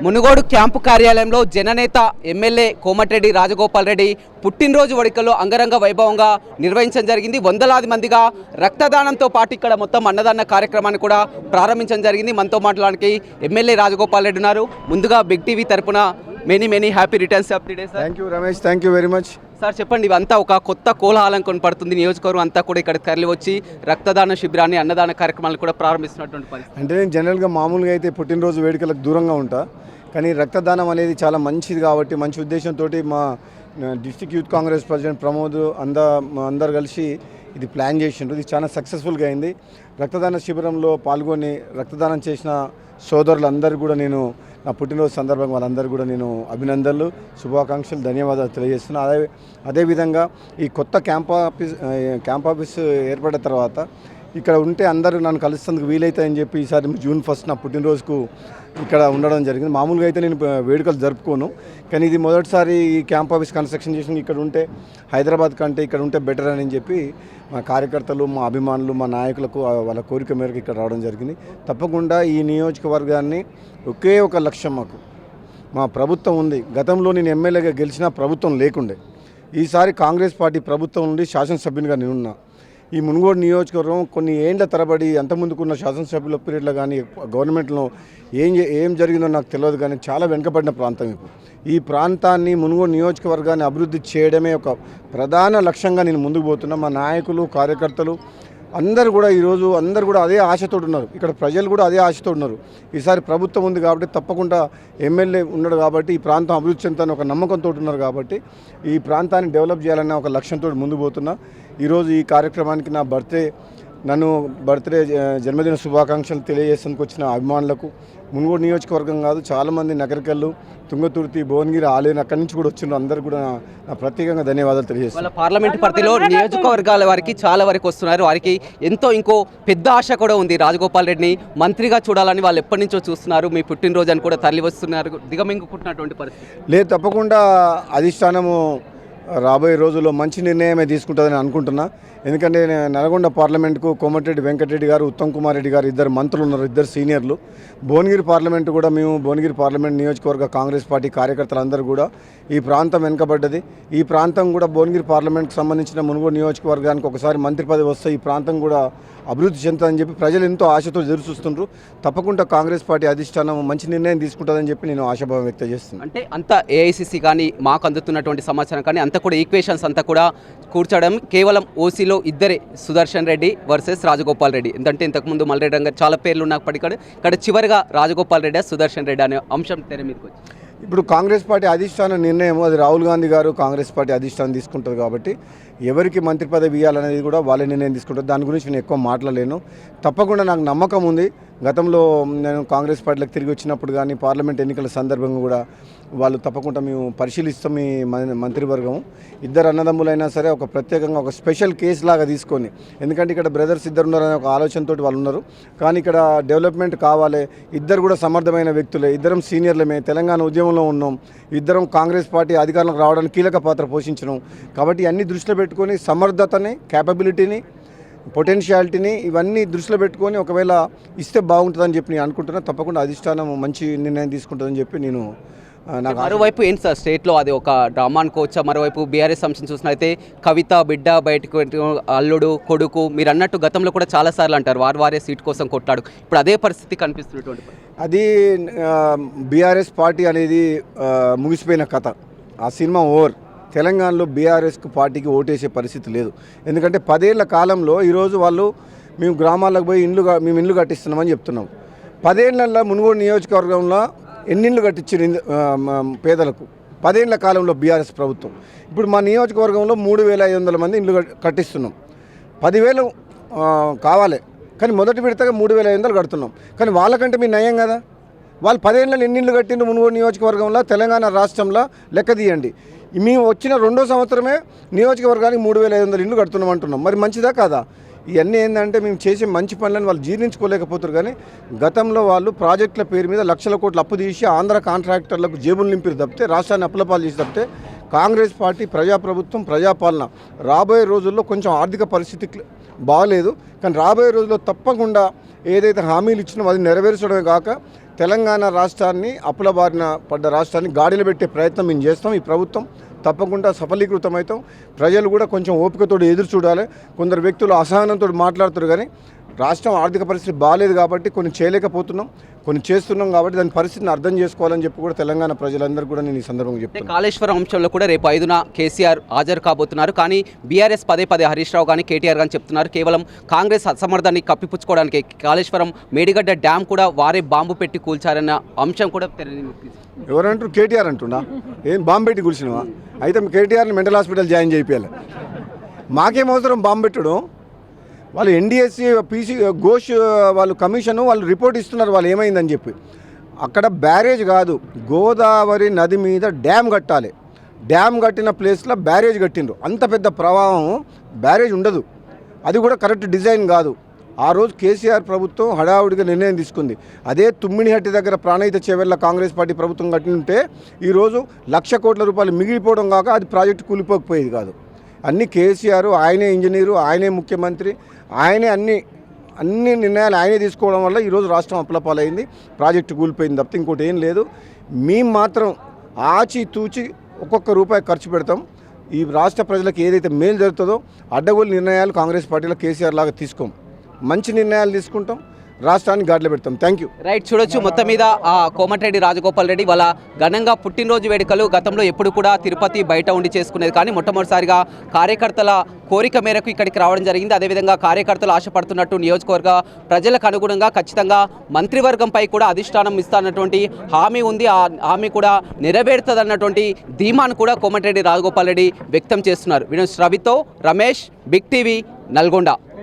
Munugode camp కార్యాలయంలో జననేత MLA Komatireddy Rajagopal Reddy పుట్టినరోజు వేడుకల్లో అంగరంగ వైభవంగా నిర్వహించడం జరిగింది. వందలాది మందిగా రక్తదానంతో పాటు ఇక్కడ మొత్తం అన్నదాన కార్యక్రమాన్ని కూడా ప్రారంభించడం జరిగింది. మనతో మాట్లాడడానికి ఎమ్మెల్యే రాజగోపాల్ రెడ్డి ఉన్నారు. ముందుగా బిగ్ టీవీ తరపున many happy returns of the day sir. Thank you Ramesh, thank you very much sir. చెప్పండి, ఇవంతా ఒక కొత్త కోలాహలం కొనపడుతుంది. నియోజకవర్గం అంతా కూడా ఇక్కడ తరలి వచ్చి రక్తదాన శిబిరాన్ని అన్నదాన కార్యక్రమాలు కూడా ప్రారంభిస్తున్నటువంటి పరిస్థితి. అంటే నేను జనరల్గా మామూలుగా అయితే పుట్టినరోజు వేడుకలకు దూరంగా ఉంటా, కానీ రక్తదానం అనేది చాలా మంచిది కాబట్టి మంచి ఉద్దేశంతో మా district youth Congress president Pramod అందరు కలిసి ఇది ప్లాన్ చేసిండ్రు. ఇది చాలా సక్సెస్ఫుల్గా అయింది. రక్తదాన శిబిరంలో పాల్గొని రక్తదానం చేసిన సోదరులందరూ కూడా నేను నా పుట్టినరోజు సందర్భంగా వాళ్ళందరూ కూడా నేను అభినందనలు, శుభాకాంక్షలు, ధన్యవాదాలు తెలియజేస్తున్నా. అదేవిధంగా ఈ కొత్త క్యాంప్ ఆఫీస్ ఏర్పడిన తర్వాత ఇక్కడ ఉంటే అందరూ నన్ను కలుస్తేందుకు వీలైతాయని చెప్పి ఈసారి June 1 నా పుట్టినరోజుకు ఇక్కడ ఉండడం జరిగింది. మామూలుగా అయితే నేను వేడుకలు జరుపుకోను, కానీ ఇది మొదటిసారి ఈ క్యాంప్ ఆఫీస్ కన్స్ట్రక్షన్ చేసి ఇక్కడ ఉంటే హైదరాబాద్ కంటే ఇక్కడ ఉంటే బెటర్ అని చెప్పి మా కార్యకర్తలు, మా అభిమానులు, మా నాయకులకు వాళ్ళ కోరిక మేరకు ఇక్కడ రావడం జరిగింది. తప్పకుండా ఈ నియోజకవర్గాన్ని ఒకే ఒక లక్ష్యం మాకు, మా ప్రభుత్వం ఉంది. గతంలో నేను ఎమ్మెల్యేగా గెలిచిన ప్రభుత్వం లేకుండే, ఈసారి కాంగ్రెస్ పార్టీ ప్రభుత్వం నుండి శాసనసభ్యునిగా నేనున్నా. ఈ మునుగోడు నియోజకవర్గం కొన్ని ఏండ్ల తరబడి అంతకుముందుకున్న శాసనసభ్యుల పీరియడ్లో కానీ గవర్నమెంట్లో ఏం జరిగిందో నాకు తెలియదు, కానీ చాలా వెనుకబడిన ప్రాంతం. ఇప్పుడు ఈ ప్రాంతాన్ని మునుగోడు నియోజకవర్గాన్ని అభివృద్ధి చేయడమే ఒక ప్రధాన లక్ష్యంగా నేను ముందుకు పోతున్నా. మా నాయకులు, కార్యకర్తలు అందరూ కూడా ఈరోజు అందరూ కూడా అదే ఆశతో ఉన్నారు. ఇక్కడ ప్రజలు కూడా అదే ఆశతో ఉన్నారు. ఈసారి ప్రభుత్వం ఉంది కాబట్టి తప్పకుండా ఎమ్మెల్యే ఉన్నాడు కాబట్టి ఈ ప్రాంతం అభివృద్ధి చెందుతాను ఒక నమ్మకంతో ఉన్నారు కాబట్టి ఈ ప్రాంతాన్ని డెవలప్ చేయాలనే ఒక లక్ష్యంతో ముందుకు పోతున్నా. ఈరోజు ఈ కార్యక్రమానికి నా బర్త్డే జన్మదిన శుభాకాంక్షలు తెలియజేసేందుకు వచ్చిన అభిమానులకు, మునుగోడు నియోజకవర్గం కాదు చాలామంది నగరికల్లు, తుంగతుర్తి, భువనగిరి, ఆలేరు అక్కడి నుంచి కూడా వచ్చిన అందరూ కూడా నా ప్రత్యేకంగా ధన్యవాదాలు తెలియజేస్తాను. పార్లమెంట్ పరిధిలో నియోజకవర్గాల వారికి చాలా వరకు వస్తున్నారు. వారికి ఇంకో పెద్ద ఆశ కూడా ఉంది. రాజగోపాల్ రెడ్డిని మంత్రిగా చూడాలని వాళ్ళు ఎప్పటి నుంచో చూస్తున్నారు. మీ పుట్టినరోజు అని కూడా తరలి వస్తున్నారు, దిగమింగుకుంటున్నటువంటి పరిస్థితి లేదు. తప్పకుండా అధిష్టానము రాబోయే రోజుల్లో మంచి నిర్ణయమే తీసుకుంటుందని అనుకుంటున్నా. ఎందుకంటే నల్గొండ పార్లమెంటుకు కోమటిరెడ్డి వెంకటరెడ్డి గారు, ఉత్తమ్ కుమార్ రెడ్డి గారు ఇద్దరు మంత్రులు ఉన్నారు, ఇద్దరు సీనియర్లు. భువనగిరి పార్లమెంటు కూడా మేము భువనగిరి పార్లమెంట్ నియోజకవర్గ కాంగ్రెస్ పార్టీ కార్యకర్తలందరూ కూడా ఈ ప్రాంతం వెనుకబడ్డది. ఈ ప్రాంతం కూడా భువనగిరి పార్లమెంట్కి సంబంధించిన మునుగోడు నియోజకవర్గానికి ఒకసారి మంత్రి పదవి వస్తే ఈ ప్రాంతం కూడా అభివృద్ధి చెందుతుందని చెప్పి ప్రజలు ఎంతో ఆశతో ఎదురుచూస్తుండ్రు. తప్పకుండా కాంగ్రెస్ పార్టీ అధిష్టానం మంచి నిర్ణయం తీసుకుంటుందని చెప్పి నేను ఆశాభావం వ్యక్తం చేస్తున్నాను. అంటే అంత ఏఐసిసి కానీ మాకు అందుతున్నటువంటి సమాచారం కానీ అంతా కూడా ఈక్వేషన్స్ అంతా కూడా కూర్చోవడం కేవలం ఓసీలో ఇద్దరే, సుదర్శన్ రెడ్డి వర్సెస్ రాజగోపాల్ రెడ్డి. ఎందుకంటే ఇంతకుముందు మల్రెడ్డి గారు చాలా పేర్లు ఉన్నప్పటికీ ఇక్కడ చివరిగా రాజగోపాల్ రెడ్డి, సుదర్శన్ రెడ్డి అనే అంశం తెర మీదకి వచ్చింది. ఇప్పుడు కాంగ్రెస్ పార్టీ అధిష్టాన నిర్ణయం అది రాహుల్ గాంధీ గారు కాంగ్రెస్ పార్టీ అధిష్టానం తీసుకుంటుంది కాబట్టి ఎవరికి మంత్రి పదవి ఇవ్వాలనేది కూడా వాళ్ళే నిర్ణయం తీసుకుంటారు. దాని గురించి నేను ఎక్కువ మాట్లాడలేను. తప్పకుండా నాకు నమ్మకం ఉంది. గతంలో నేను కాంగ్రెస్ పార్టీలకు తిరిగి వచ్చినప్పుడు కానీ పార్లమెంట్ ఎన్నికల సందర్భంగా కూడా వాళ్ళు తప్పకుండా మేము పరిశీలిస్తాం. ఈ మంత్రివర్గం ఇద్దరు అన్నదమ్ములైనా సరే ఒక ప్రత్యేకంగా ఒక స్పెషల్ కేసు లాగా తీసుకొని, ఎందుకంటే ఇక్కడ బ్రదర్స్ ఇద్దరు ఉన్నారనే ఒక ఆలోచనతో వాళ్ళు ఉన్నారు. కానీ ఇక్కడ డెవలప్మెంట్ కావాలి, ఇద్దరు కూడా సమర్థమైన వ్యక్తులే, ఇద్దరం సీనియర్లమే, తెలంగాణ ఉద్యమంలో ఉన్నాం, ఇద్దరం కాంగ్రెస్ పార్టీ అధికారంలోకి రావడానికి కీలక పాత్ర పోషించినాం. కాబట్టి అన్ని దృష్టిలో పెట్టుకొని సమర్థతని, క్యాపబిలిటీని, పొటెన్షియాలిటీని ఇవన్నీ దృష్టిలో పెట్టుకొని ఒకవేళ ఇస్తే బాగుంటుందని చెప్పి నేను అనుకుంటున్నా. తప్పకుండా అధిష్టానం మంచి నిర్ణయం తీసుకుంటుందని చెప్పి నేను నాకు. మరోవైపు ఏంటి సార్, స్టేట్లో అది ఒక డ్రామా అనుకోవచ్చా? మరోవైపు బీఆర్ఎస్ అంశం చూసినట్లయితే కవిత బిడ్డ బయటకు అల్లుడు కొడుకు, మీరు అన్నట్టు గతంలో కూడా చాలాసార్లు అంటారు వారే సీట్ కోసం కొట్టాడు. ఇప్పుడు అదే పరిస్థితి కనిపిస్తున్నటువంటి అది బీఆర్ఎస్ పార్టీ అనేది ముగిసిపోయిన కథ. ఆ సినిమా ఓవర్. తెలంగాణలో బీఆర్ఎస్కు పార్టీకి ఓటేసే పరిస్థితి లేదు. ఎందుకంటే 10 ఏళ్ల కాలంలో ఈరోజు వాళ్ళు మేము గ్రామాలకు పోయి మేము ఇల్లు కట్టిస్తున్నామని చెప్తున్నాం. 10 ఏళ్లలో మునుగోడు నియోజకవర్గంలో ఎన్ని ఇళ్ళు కట్టించారు పేదలకు? 10 ఏళ్ల కాలంలో బీఆర్ఎస్ ప్రభుత్వం. ఇప్పుడు మా నియోజకవర్గంలో 3,500 మంది ఇళ్ళు కట్టిస్తున్నాం. 10,000 కావాలి, కానీ మొదటి విడతగా 3,500 కడుతున్నాం. కానీ వాళ్ళకంటే మీ నయం కదా. వాళ్ళు 10 ఏళ్ళలో ఎన్ని ఇళ్ళు కట్టిండ్రు మునుగోడు నియోజకవర్గంలో? తెలంగాణ రాష్ట్రంలో లెక్క తీయండి. మేము వచ్చిన 2వ సంవత్సరమే నియోజకవర్గానికి 3,500 ఇళ్ళు కడుతున్నాం అంటున్నాం. మరి మంచిదా కాదా? ఇవన్నీ ఏంటంటే మేము చేసే మంచి పనులను వాళ్ళు జీర్ణించుకోలేకపోతారు. కానీ గతంలో వాళ్ళు ప్రాజెక్టుల పేరు మీద లక్షల కోట్లు అప్పు తీసి ఆంధ్ర కాంట్రాక్టర్లకు జేబులు నింపిరు తప్పితే, రాష్ట్రాన్ని అప్పులపాలు చేసి తప్పితే కాంగ్రెస్ పార్టీ ప్రజాప్రభుత్వం, ప్రజాపాలన. రాబోయే రోజుల్లో కొంచెం ఆర్థిక పరిస్థితి బాగలేదు, కానీ రాబోయే రోజుల్లో తప్పకుండా ఏదైతే హామీలు ఇచ్చినామో అది నెరవేర్చడమే కాక తెలంగాణ రాష్ట్రాన్ని అప్పుల బారిన పడ్డ రాష్ట్రాన్ని గాడిలో పెట్టే ప్రయత్నం మేము చేస్తాం. ఈ ప్రభుత్వం తప్పకుండా సఫలీకృతం అవుతాం. ప్రజలు కూడా కొంచెం ఓపికతో ఎదురు చూడాలి. కొందరు వ్యక్తులు అసహనంతో మాట్లాడుతారు, కానీ రాష్ట్రం ఆర్థిక పరిస్థితి బాగాలేదు కాబట్టి కొన్ని చేయలేకపోతున్నాం, కొన్ని చేస్తున్నాం కాబట్టి దాని పరిస్థితిని అర్థం చేసుకోవాలని చెప్పి కూడా తెలంగాణ ప్రజలందరూ కూడా నేను ఈ సందర్భంగా చెప్తాను. కాళేశ్వరం అంశంలో కూడా రేపు 5న కేసీఆర్ హాజరు కాబోతున్నారు. కానీ బీఆర్ఎస్ పదే హరీష్ రావు కానీ కేటీఆర్ కానీ చెప్తున్నారు కేవలం కాంగ్రెస్ అసమర్థాన్ని కప్పిపుచ్చుకోవడానికి మేడిగడ్డ మేడిగడ్డ డ్యామ్ కూడా వారే బాంబు పెట్టి కూల్చారన్న అంశం కూడా ఎవరంటారు? కేటీఆర్ అంటున్నా. ఏం బాంబు పెట్టి కూల్చినవా? అయితే కేటీఆర్ని మెంటల్ హాస్పిటల్ జాయిన్ చేయాలి. మాకేం అవసరం బాంబు పెట్టడం? వాళ్ళు ఎన్డీఎస్సీ పీసీ ఘోష్ వాళ్ళు కమిషన్ వాళ్ళు రిపోర్ట్ ఇస్తున్నారు వాళ్ళు ఏమైందని చెప్పి. అక్కడ బ్యారేజ్ కాదు, గోదావరి నది మీద డ్యామ్ కట్టాలి. డ్యామ్ కట్టిన ప్లేస్లో బ్యారేజ్ కట్టిండ్రు. అంత పెద్ద ప్రవాహం బ్యారేజ్ ఉండదు. అది కూడా కరెక్ట్ డిజైన్ కాదు. ఆ రోజు కేసీఆర్ ప్రభుత్వం హడావుడిగా నిర్ణయం తీసుకుంది. అదే తుమ్మిడిహట్టి దగ్గర ప్రాణహిత చేవెళ్ళ కాంగ్రెస్ పార్టీ ప్రభుత్వం కట్టింటే ఈరోజు 1,00,000 కోట్ల రూపాయలు మిగిలిపోవడం కాక అది ప్రాజెక్టు కూలిపోకపోయేది కాదు. అన్నీ కేసీఆర్, ఆయనే ఇంజనీరు, ఆయనే ముఖ్యమంత్రి, ఆయనే అన్ని నిర్ణయాలు ఆయనే తీసుకోవడం వల్ల ఈరోజు రాష్ట్రం అప్పులపాలైంది, ప్రాజెక్టు కూలిపోయింది తప్పితే ఇంకోటి ఏం లేదు. మేము మాత్రం ఆచితూచి ఒక్కొక్క రూపాయి ఖర్చు పెడతాం. ఈ రాష్ట్ర ప్రజలకు ఏదైతే మేలు జరుగుతుందో అడ్డగోలు నిర్ణయాలు కాంగ్రెస్ పార్టీలో కేసీఆర్ లాగా తీసుకోం. మంచి నిర్ణయాలు తీసుకుంటాం, రాష్ట్రాన్ని గాడిలో పెడతాం. Thank you. రైట్, చూడొచ్చు మొత్తం మీద కోమటిరెడ్డి రాజగోపాల్ రెడ్డి వాళ్ళ ఘనంగా పుట్టినరోజు వేడుకలు గతంలో ఎప్పుడు కూడా తిరుపతి బయట ఉండి చేసుకునేది, కానీ మొట్టమొదటిసారిగా కార్యకర్తల కోరిక మేరకు ఇక్కడికి రావడం జరిగింది. అదేవిధంగా కార్యకర్తలు ఆశపడుతున్నట్టు నియోజకవర్గ ప్రజలకు అనుగుణంగా ఖచ్చితంగా మంత్రివర్గంపై కూడా అధిష్టానం ఇస్తానన్నటువంటి హామీ ఉంది. ఆ హామీ కూడా నెరవేరుతుందన్నటువంటి ధీమాను కూడా కోమటిరెడ్డి రాజగోపాల్ రెడ్డి వ్యక్తం చేస్తున్నారు. వినోద్ రవితో రమేష్, బిగ్ టీవీ, నల్గొండ.